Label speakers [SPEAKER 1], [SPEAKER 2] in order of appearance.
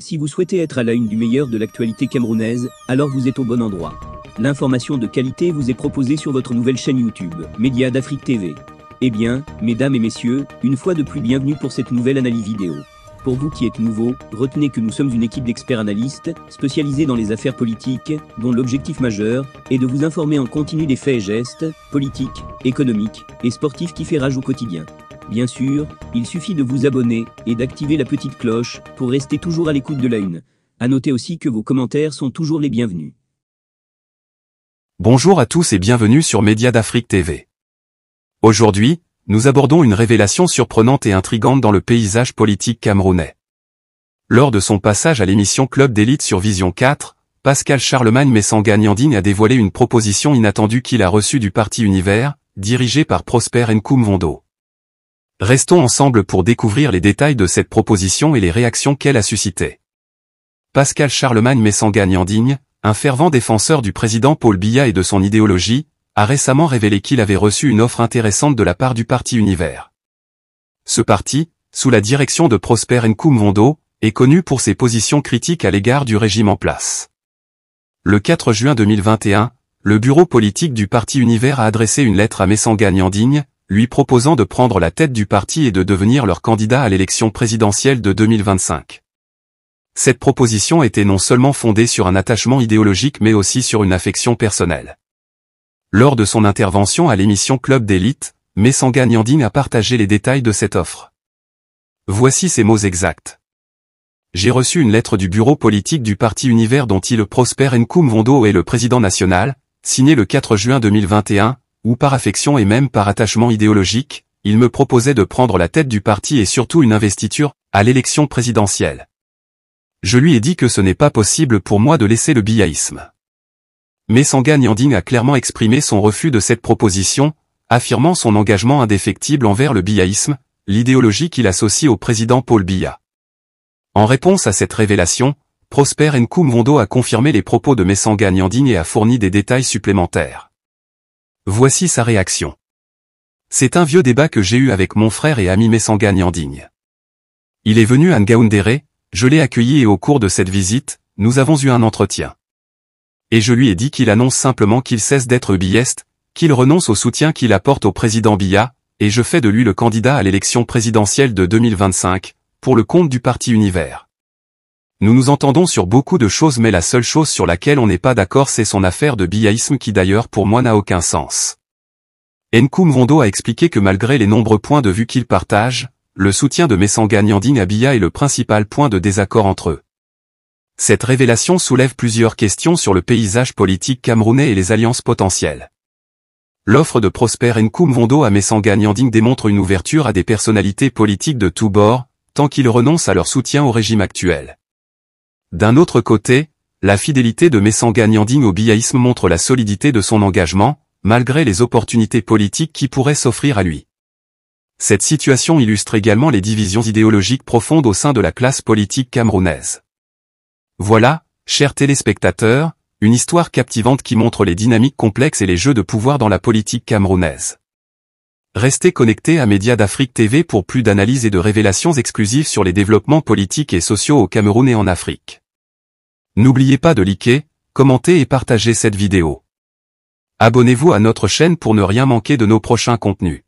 [SPEAKER 1] Si vous souhaitez être à la une du meilleur de l'actualité camerounaise, alors vous êtes au bon endroit. L'information de qualité vous est proposée sur votre nouvelle chaîne YouTube, Média d'Afrique TV. Eh bien, mesdames et messieurs, une fois de plus bienvenue pour cette nouvelle analyse vidéo. Pour vous qui êtes nouveaux, retenez que nous sommes une équipe d'experts analystes, spécialisés dans les affaires politiques, dont l'objectif majeur est de vous informer en continu des faits et gestes, politiques, économiques et sportifs qui fait rage au quotidien. Bien sûr, il suffit de vous abonner et d'activer la petite cloche pour rester toujours à l'écoute de la une. À noter aussi que vos commentaires sont toujours les bienvenus.
[SPEAKER 2] Bonjour à tous et bienvenue sur Média d'Afrique TV. Aujourd'hui, nous abordons une révélation surprenante et intrigante dans le paysage politique camerounais. Lors de son passage à l'émission Club d'élite sur Vision 4, Pascal Charlemagne Messanga Nyanding a dévoilé une proposition inattendue qu'il a reçue du Parti Univers, dirigé par Prosper Nkoumvondo. Restons ensemble pour découvrir les détails de cette proposition et les réactions qu'elle a suscitées. Pascal Charlemagne Messanga Nyanding, un fervent défenseur du président Paul Biya et de son idéologie, a récemment révélé qu'il avait reçu une offre intéressante de la part du Parti Univers. Ce parti, sous la direction de Prosper Nkoumvondo, est connu pour ses positions critiques à l'égard du régime en place. Le 4 juin 2021, le bureau politique du Parti Univers a adressé une lettre à Messanga Nyanding, lui proposant de prendre la tête du parti et de devenir leur candidat à l'élection présidentielle de 2025. Cette proposition était non seulement fondée sur un attachement idéologique mais aussi sur une affection personnelle. Lors de son intervention à l'émission Club d'élite, Messanga Nyanding a partagé les détails de cette offre. Voici ses mots exacts. J'ai reçu une lettre du bureau politique du Parti Univers dont il Prosper Nkoumvondo est le président national, signée le 4 juin 2021, où par affection et même par attachement idéologique, il me proposait de prendre la tête du parti et surtout une investiture à l'élection présidentielle. Je lui ai dit que ce n'est pas possible pour moi de laisser le biyaïsme. Messanga Nyanding a clairement exprimé son refus de cette proposition, affirmant son engagement indéfectible envers le biyaïsme, l'idéologie qu'il associe au président Paul Biya. En réponse à cette révélation, Prosper Nkoumvondo a confirmé les propos de Messanga Nyanding et a fourni des détails supplémentaires. Voici sa réaction. C'est un vieux débat que j'ai eu avec mon frère et ami Messanga Nyanding. Il est venu à Ngaoundéré, je l'ai accueilli et au cours de cette visite, nous avons eu un entretien. Et je lui ai dit qu'il annonce simplement qu'il cesse d'être biaiste, qu'il renonce au soutien qu'il apporte au président Biya, et je fais de lui le candidat à l'élection présidentielle de 2025, pour le compte du Parti Univers. Nous nous entendons sur beaucoup de choses mais la seule chose sur laquelle on n'est pas d'accord c'est son affaire de biyaïsme qui d'ailleurs pour moi n'a aucun sens. Nkoumvondo a expliqué que malgré les nombreux points de vue qu'il partage, le soutien de Messanga Nyanding à Biya est le principal point de désaccord entre eux. Cette révélation soulève plusieurs questions sur le paysage politique camerounais et les alliances potentielles. L'offre de Prosper Nkoumvondo à Messanga Nyanding démontre une ouverture à des personnalités politiques de tous bords, tant qu'ils renoncent à leur soutien au régime actuel. D'un autre côté, la fidélité de Messanga Nyanding au biyaïsme montre la solidité de son engagement, malgré les opportunités politiques qui pourraient s'offrir à lui. Cette situation illustre également les divisions idéologiques profondes au sein de la classe politique camerounaise. Voilà, chers téléspectateurs, une histoire captivante qui montre les dynamiques complexes et les jeux de pouvoir dans la politique camerounaise. Restez connectés à Média d'Afrique TV pour plus d'analyses et de révélations exclusives sur les développements politiques et sociaux au Cameroun et en Afrique. N'oubliez pas de liker, commenter et partager cette vidéo. Abonnez-vous à notre chaîne pour ne rien manquer de nos prochains contenus.